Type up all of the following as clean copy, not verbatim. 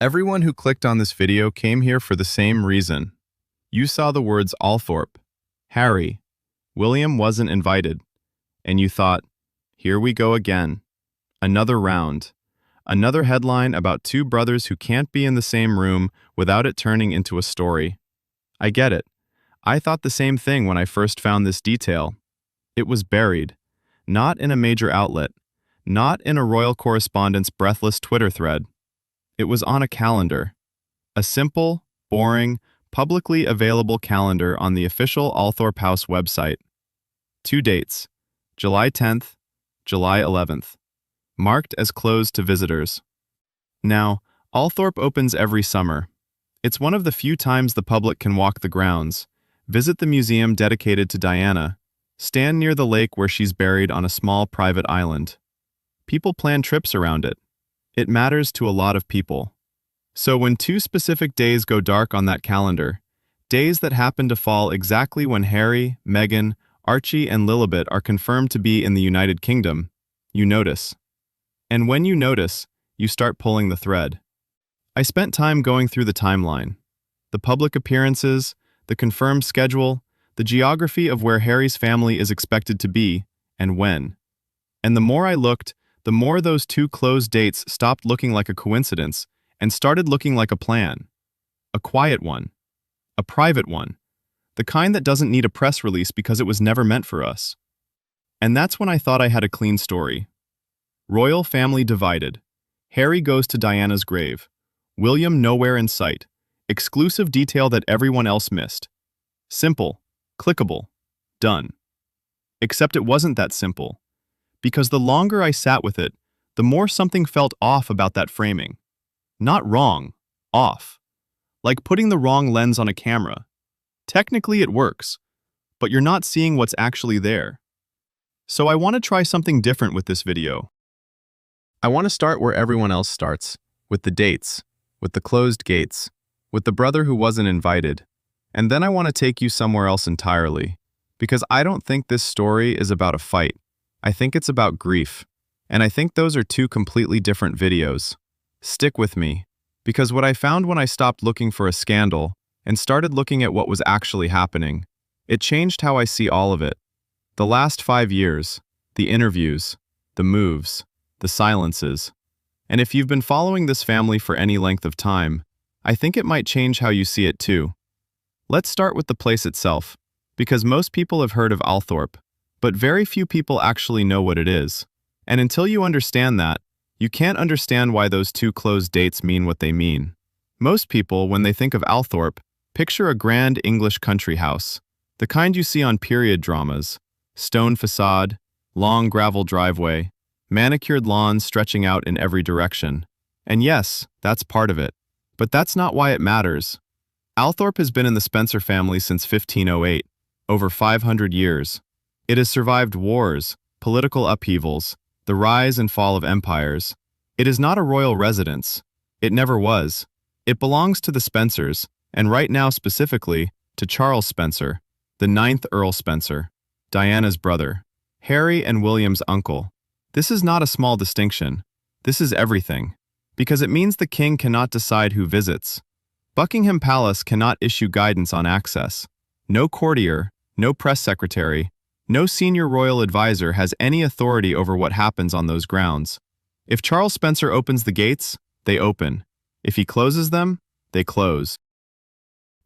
Everyone who clicked on this video came here for the same reason. You saw the words Althorp, Harry, William wasn't invited, and you thought, here we go again. Another round. Another headline about two brothers who can't be in the same room without it turning into a story. I get it. I thought the same thing when I first found this detail. It was buried. Not in a major outlet. Not in a royal correspondent's breathless Twitter thread. It was on a calendar. A simple, boring, publicly available calendar on the official Althorp House website. 2 dates, July 10th, July 11th, marked as closed to visitors. Now, Althorp opens every summer. It's one of the few times the public can walk the grounds, visit the museum dedicated to Diana, stand near the lake where she's buried on a small private island. People plan trips around it. It matters to a lot of people. So when 2 specific days go dark on that calendar, days that happen to fall exactly when Harry, Meghan, Archie and Lilibet are confirmed to be in the United Kingdom, you notice. And when you notice, you start pulling the thread. I spent time going through the timeline. The public appearances, the confirmed schedule, the geography of where Harry's family is expected to be, and when. And the more I looked, the more those 2 closed dates stopped looking like a coincidence and started looking like a plan. A quiet one. A private one. The kind that doesn't need a press release because it was never meant for us. And that's when I thought I had a clean story. Royal family divided. Harry goes to Diana's grave. William nowhere in sight. Exclusive detail that everyone else missed. Simple. Clickable. Done. Except it wasn't that simple. Because the longer I sat with it, the more something felt off about that framing. Not wrong. Off. Like putting the wrong lens on a camera. Technically it works, but you're not seeing what's actually there. So I want to try something different with this video. I want to start where everyone else starts, with the dates, with the closed gates, with the brother who wasn't invited, and then I want to take you somewhere else entirely, because I don't think this story is about a fight. I think it's about grief, and I think those are 2 completely different videos. Stick with me, because what I found when I stopped looking for a scandal and started looking at what was actually happening, it changed how I see all of it. The last 5 years, the interviews, the moves, the silences. And if you've been following this family for any length of time, I think it might change how you see it too. Let's start with the place itself, because most people have heard of Althorp, but very few people actually know what it is. And until you understand that, you can't understand why those 2 closed dates mean what they mean. Most people, when they think of Althorp, picture a grand English country house, the kind you see on period dramas, stone facade, long gravel driveway, manicured lawns stretching out in every direction. And yes, that's part of it. But that's not why it matters. Althorp has been in the Spencer family since 1508, over 500 years. It has survived wars, political upheavals, the rise and fall of empires. It is not a royal residence. It never was. It belongs to the Spencers, and right now specifically, to Charles Spencer, the 9th Earl Spencer, Diana's brother, Harry and William's uncle. This is not a small distinction. This is everything. Because it means the king cannot decide who visits. Buckingham Palace cannot issue guidance on access. No courtier, no press secretary, no senior royal advisor has any authority over what happens on those grounds. If Charles Spencer opens the gates, they open. If he closes them, they close.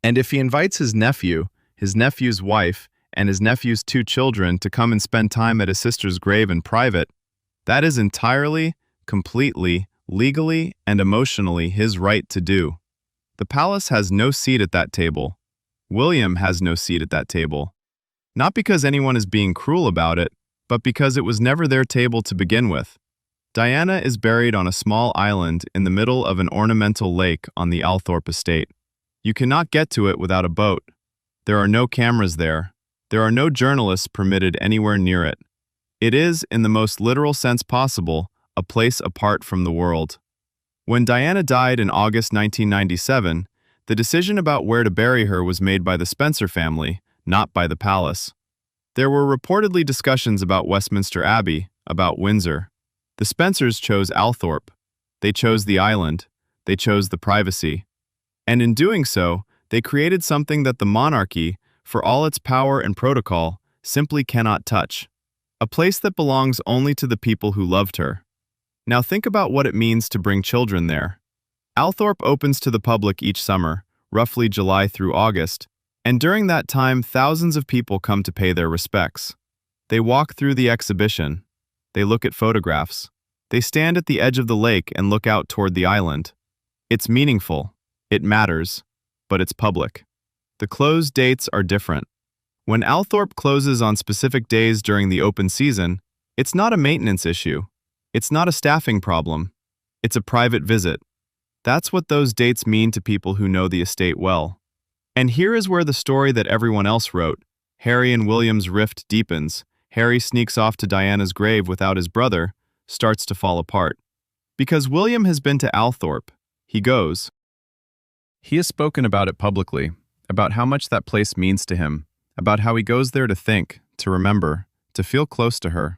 And if he invites his nephew, his nephew's wife, and his nephew's 2 children to come and spend time at his sister's grave in private, that is entirely, completely, legally, and emotionally his right to do. The palace has no seat at that table. William has no seat at that table. Not because anyone is being cruel about it, but because it was never their table to begin with. Diana is buried on a small island in the middle of an ornamental lake on the Althorp Estate. You cannot get to it without a boat. There are no cameras there. There are no journalists permitted anywhere near it. It is, in the most literal sense possible, a place apart from the world. When Diana died in August 1997, the decision about where to bury her was made by the Spencer family, not by the palace. There were reportedly discussions about Westminster Abbey, about Windsor. The Spencers chose Althorp. They chose the island. They chose the privacy. And in doing so, they created something that the monarchy, for all its power and protocol, simply cannot touch. A place that belongs only to the people who loved her. Now think about what it means to bring children there. Althorp opens to the public each summer, roughly July through August, and during that time thousands of people come to pay their respects. They walk through the exhibition. They look at photographs. They stand at the edge of the lake and look out toward the island. It's meaningful. It matters. But it's public. The closed dates are different. When Althorp closes on specific days during the open season, it's not a maintenance issue. It's not a staffing problem. It's a private visit. That's what those dates mean to people who know the estate well. And here is where the story that everyone else wrote, Harry and William's rift deepens. Harry sneaks off to Diana's grave without his brother, starts to fall apart. Because William has been to Althorp, he goes. He has spoken about it publicly, about how much that place means to him, about how he goes there to think, to remember, to feel close to her.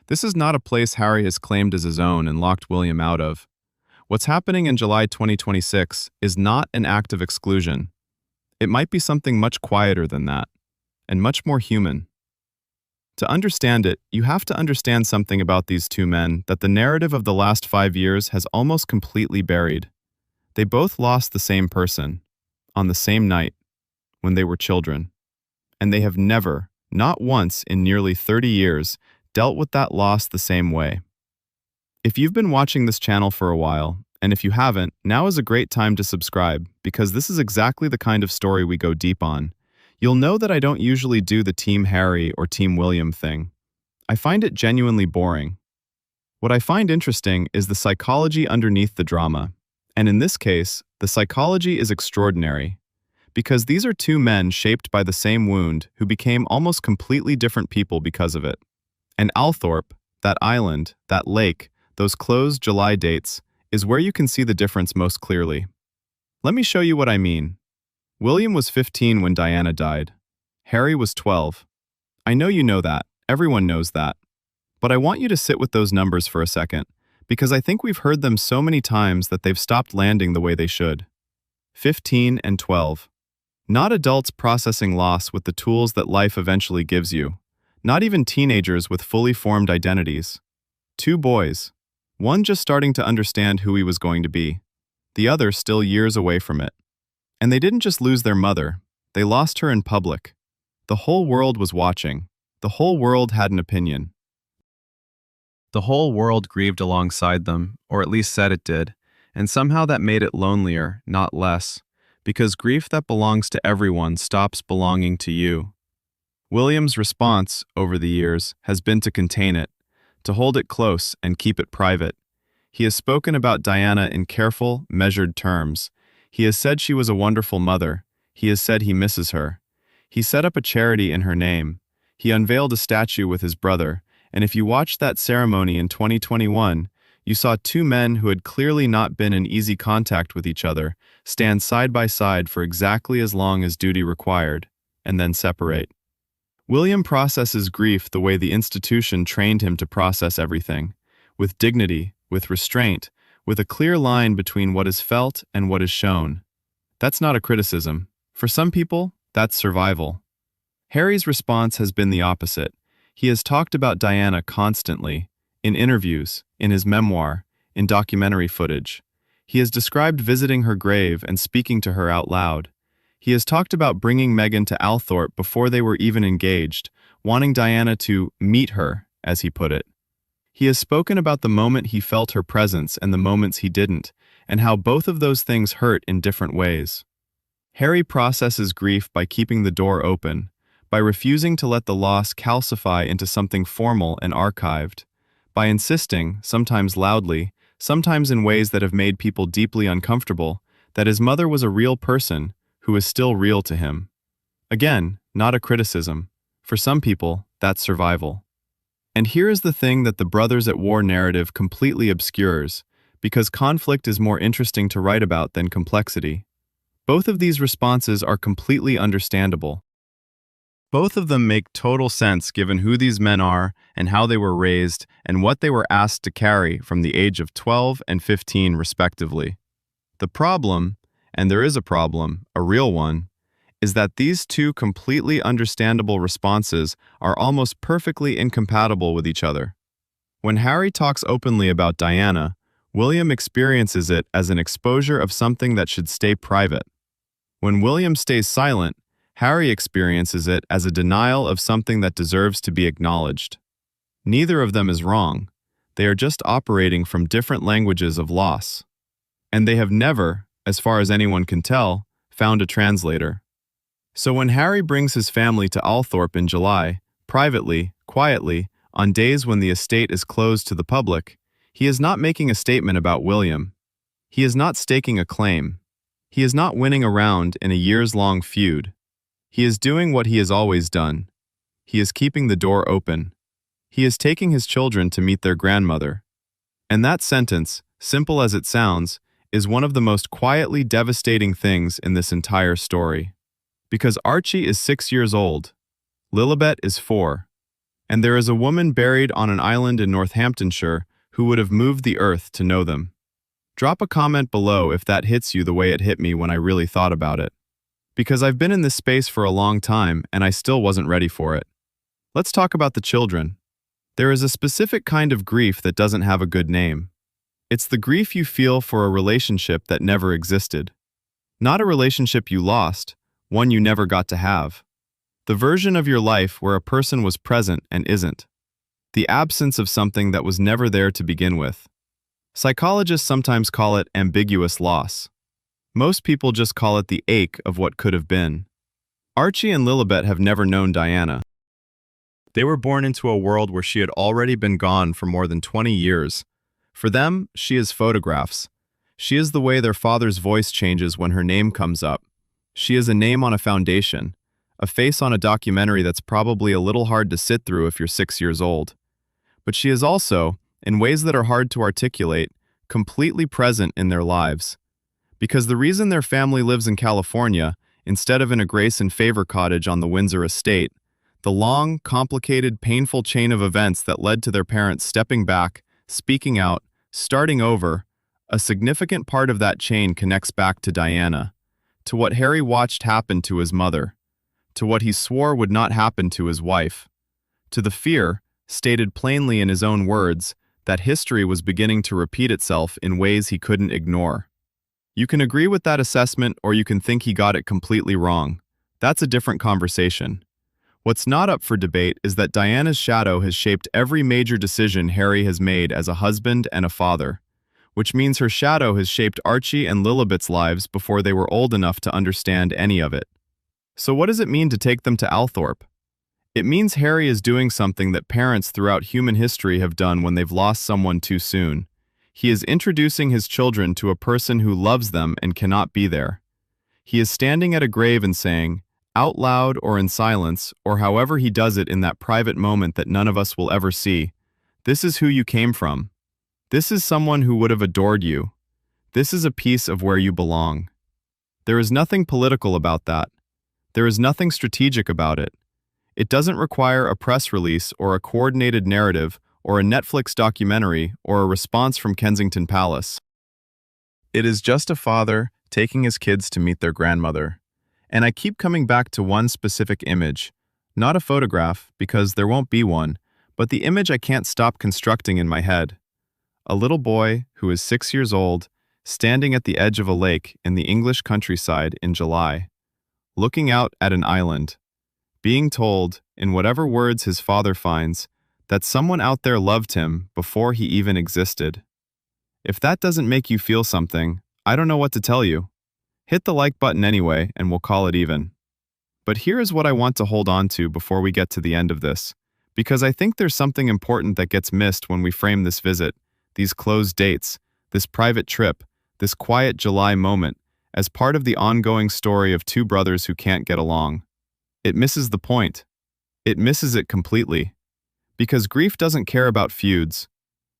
This is not a place Harry has claimed as his own and locked William out of. What's happening in July 2026 is not an act of exclusion. It might be something much quieter than that, and much more human. To understand it, you have to understand something about these two men that the narrative of the last 5 years has almost completely buried. They both lost the same person, on the same night, when they were children. And they have never, not once in nearly 30 years, dealt with that loss the same way. If you've been watching this channel for a while, and if you haven't, now is a great time to subscribe, because this is exactly the kind of story we go deep on. You'll know that I don't usually do the Team Harry or Team William thing. I find it genuinely boring. What I find interesting is the psychology underneath the drama. And in this case, the psychology is extraordinary. Because these are two men shaped by the same wound who became almost completely different people because of it. And Althorp, that island, that lake, those closed July dates, is where you can see the difference most clearly. Let me show you what I mean. William was 15 when Diana died. Harry was 12. I know you know that. Everyone knows that. But I want you to sit with those numbers for a second, because I think we've heard them so many times that they've stopped landing the way they should. 15 and 12. Not adults processing loss with the tools that life eventually gives you. Not even teenagers with fully formed identities. Two boys. One just starting to understand who he was going to be. The other still years away from it. And they didn't just lose their mother. They lost her in public. The whole world was watching. The whole world had an opinion. The whole world grieved alongside them, or at least said it did, and somehow that made it lonelier, not less, because grief that belongs to everyone stops belonging to you. William's response, over the years, has been to contain it, to hold it close and keep it private. He has spoken about Diana in careful, measured terms. He has said she was a wonderful mother. He has said he misses her. He set up a charity in her name. He unveiled a statue with his brother, and if you watched that ceremony in 2021, you saw two men who had clearly not been in easy contact with each other stand side by side for exactly as long as duty required, and then separate. William processes grief the way the institution trained him to process everything, with dignity, with restraint, with a clear line between what is felt and what is shown. That's not a criticism. For some people, that's survival. Harry's response has been the opposite. He has talked about Diana constantly, in interviews, in his memoir, in documentary footage. He has described visiting her grave and speaking to her out loud. He has talked about bringing Meghan to Althorp before they were even engaged, wanting Diana to meet her, as he put it. He has spoken about the moment he felt her presence and the moments he didn't, and how both of those things hurt in different ways. Harry processes grief by keeping the door open, by refusing to let the loss calcify into something formal and archived, by insisting, sometimes loudly, sometimes in ways that have made people deeply uncomfortable, that his mother was a real person who is still real to him. Again, not a criticism. For some people, that's survival. And here is the thing that the Brothers at War narrative completely obscures, because conflict is more interesting to write about than complexity. Both of these responses are completely understandable. Both of them make total sense given who these men are and how they were raised and what they were asked to carry from the age of 12 and 15 respectively. The problem, and there is a problem, a real one, is that these two completely understandable responses are almost perfectly incompatible with each other. When Harry talks openly about Diana, William experiences it as an exposure of something that should stay private. When William stays silent, Harry experiences it as a denial of something that deserves to be acknowledged. Neither of them is wrong. They are just operating from different languages of loss. And they have never, as far as anyone can tell, found a translator. So when Harry brings his family to Althorp in July, privately, quietly, on days when the estate is closed to the public, he is not making a statement about William. He is not staking a claim. He is not winning a round in a years-long feud. He is doing what he has always done. He is keeping the door open. He is taking his children to meet their grandmother. And that sentence, simple as it sounds, is one of the most quietly devastating things in this entire story. Because Archie is 6 years old, Lilibet is 4, and there is a woman buried on an island in Northamptonshire who would have moved the earth to know them. Drop a comment below if that hits you the way it hit me when I really thought about it. Because I've been in this space for a long time and I still wasn't ready for it. Let's talk about the children. There is a specific kind of grief that doesn't have a good name. It's the grief you feel for a relationship that never existed. Not a relationship you lost, one you never got to have. The version of your life where a person was present and isn't. The absence of something that was never there to begin with. Psychologists sometimes call it ambiguous loss. Most people just call it the ache of what could have been. Archie and Lilibet have never known Diana. They were born into a world where she had already been gone for more than 20 years. For them, she is photographs. She is the way their father's voice changes when her name comes up. She is a name on a foundation, a face on a documentary that's probably a little hard to sit through if you're 6 years old. But she is also, in ways that are hard to articulate, completely present in their lives. Because the reason their family lives in California, instead of in a Grace and Favor cottage on the Windsor estate, the long, complicated, painful chain of events that led to their parents stepping back, speaking out, starting over, a significant part of that chain connects back to Diana, to what Harry watched happen to his mother, to what he swore would not happen to his wife, to the fear, stated plainly in his own words, that history was beginning to repeat itself in ways he couldn't ignore. You can agree with that assessment or you can think he got it completely wrong. That's a different conversation. What's not up for debate is that Diana's shadow has shaped every major decision Harry has made as a husband and a father, which means her shadow has shaped Archie and Lilibet's lives before they were old enough to understand any of it. So what does it mean to take them to Althorp? It means Harry is doing something that parents throughout human history have done when they've lost someone too soon. He is introducing his children to a person who loves them and cannot be there. He is standing at a grave and saying, out loud or in silence, or however he does it in that private moment that none of us will ever see, this is who you came from. This is someone who would have adored you. This is a piece of where you belong. There is nothing political about that. There is nothing strategic about it. It doesn't require a press release or a coordinated narrative or a Netflix documentary or a response from Kensington Palace. It is just a father taking his kids to meet their grandmother. And I keep coming back to one specific image, not a photograph because there won't be one, but the image I can't stop constructing in my head. A little boy who is 6 years old, standing at the edge of a lake in the English countryside in July, looking out at an island, being told, in whatever words his father finds, that someone out there loved him before he even existed. If that doesn't make you feel something, I don't know what to tell you. Hit the like button anyway, and we'll call it even. But here is what I want to hold on to before we get to the end of this, because I think there's something important that gets missed when we frame this visit, these closed dates, this private trip, this quiet July moment, as part of the ongoing story of two brothers who can't get along. It misses the point. It misses it completely. Because grief doesn't care about feuds.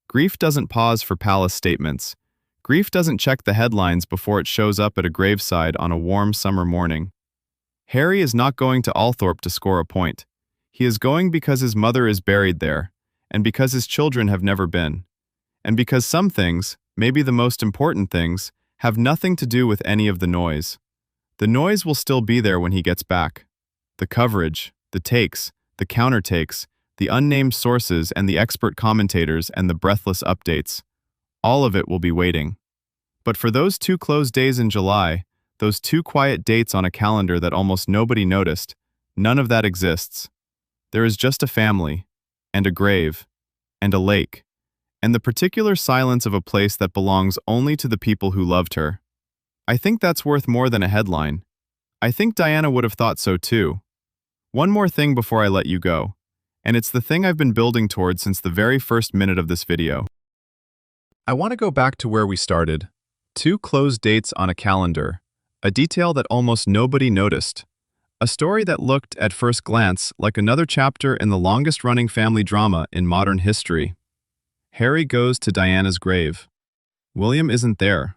Grief doesn't pause for palace statements. Grief doesn't check the headlines before it shows up at a graveside on a warm summer morning. Harry is not going to Althorp to score a point. He is going because his mother is buried there, and because his children have never been. And because some things, maybe the most important things, have nothing to do with any of the noise. The noise will still be there when he gets back. The coverage, the takes, the counter-takes, the unnamed sources and the expert commentators and the breathless updates. All of it will be waiting. But for those 2 closed days in July, those 2 quiet dates on a calendar that almost nobody noticed, none of that exists. There is just a family, and a grave, and a lake, and the particular silence of a place that belongs only to the people who loved her. I think that's worth more than a headline. I think Diana would have thought so too. One more thing before I let you go, and it's the thing I've been building toward since the very first minute of this video. I want to go back to where we started. 2 closed dates on a calendar, a detail that almost nobody noticed. A story that looked, at first glance, like another chapter in the longest-running family drama in modern history. Harry goes to Diana's grave. William isn't there.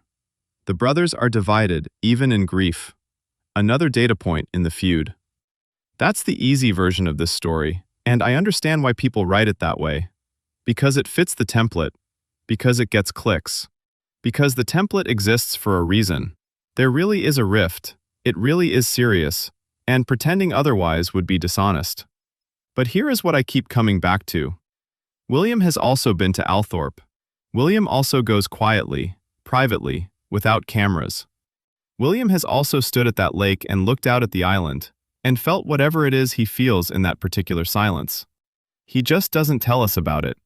The brothers are divided, even in grief. Another data point in the feud. That's the easy version of this story, and I understand why people write it that way. Because it fits the template. Because it gets clicks. Because the template exists for a reason. There really is a rift. It really is serious. And pretending otherwise would be dishonest. But here is what I keep coming back to. William has also been to Althorp. William also goes quietly, privately, without cameras. William has also stood at that lake and looked out at the island, and felt whatever it is he feels in that particular silence. He just doesn't tell us about it.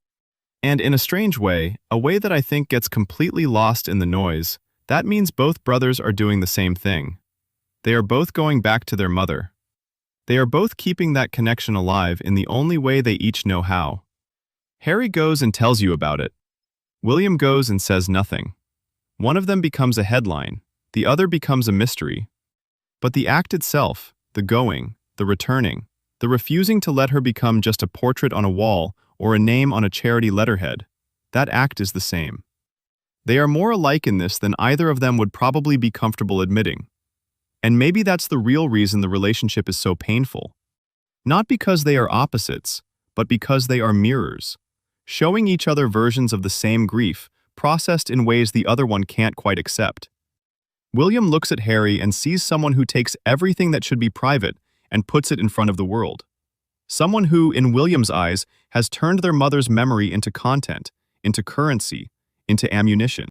And in a strange way, a way that I think gets completely lost in the noise, that means both brothers are doing the same thing. They are both going back to their mother. They are both keeping that connection alive in the only way they each know how. Harry goes and tells you about it. William goes and says nothing. One of them becomes a headline, the other becomes a mystery. But the act itself, the going, the returning, the refusing to let her become just a portrait on a wall or a name on a charity letterhead, that act is the same. They are more alike in this than either of them would probably be comfortable admitting. And maybe that's the real reason the relationship is so painful. Not because they are opposites, but because they are mirrors, showing each other versions of the same grief, processed in ways the other one can't quite accept. William looks at Harry and sees someone who takes everything that should be private and puts it in front of the world. Someone who, in William's eyes, has turned their mother's memory into content, into currency, into ammunition.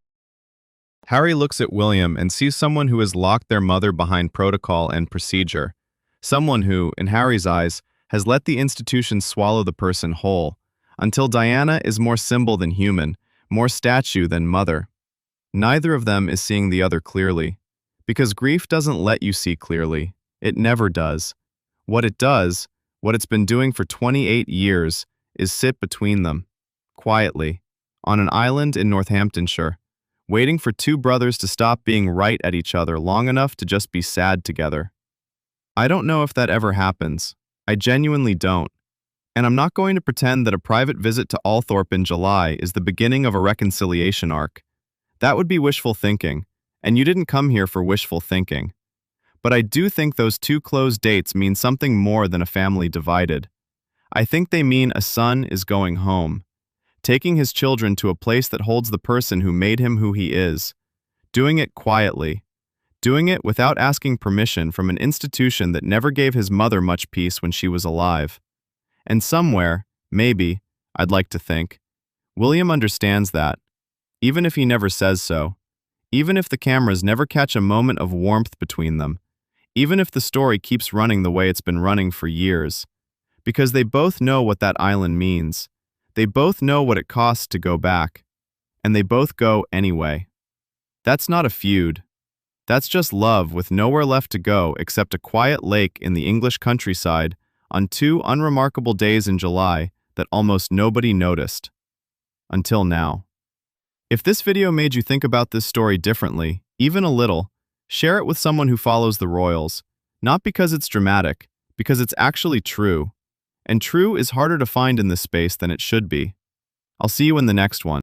Harry looks at William and sees someone who has locked their mother behind protocol and procedure. Someone who, in Harry's eyes, has let the institution swallow the person whole, until Diana is more symbol than human, more statue than mother. Neither of them is seeing the other clearly, because grief doesn't let you see clearly. It never does. What it does, what it's been doing for 28 years, is sit between them, quietly, on an island in Northamptonshire, waiting for 2 brothers to stop being right at each other long enough to just be sad together. I don't know if that ever happens. I genuinely don't. And I'm not going to pretend that a private visit to Althorp in July is the beginning of a reconciliation arc. That would be wishful thinking, and you didn't come here for wishful thinking. But I do think those 2 closed dates mean something more than a family divided. I think they mean a son is going home, taking his children to a place that holds the person who made him who he is, doing it quietly, doing it without asking permission from an institution that never gave his mother much peace when she was alive. And somewhere, maybe, I'd like to think, William understands that, even if he never says so, even if the cameras never catch a moment of warmth between them, even if the story keeps running the way it's been running for years, because they both know what that island means. They both know what it costs to go back, and they both go anyway. That's not a feud. That's just love with nowhere left to go except a quiet lake in the English countryside on 2 unremarkable days in July that almost nobody noticed. Until now. If this video made you think about this story differently, even a little, share it with someone who follows the royals, not because it's dramatic, because it's actually true. And true is harder to find in this space than it should be. I'll see you in the next one.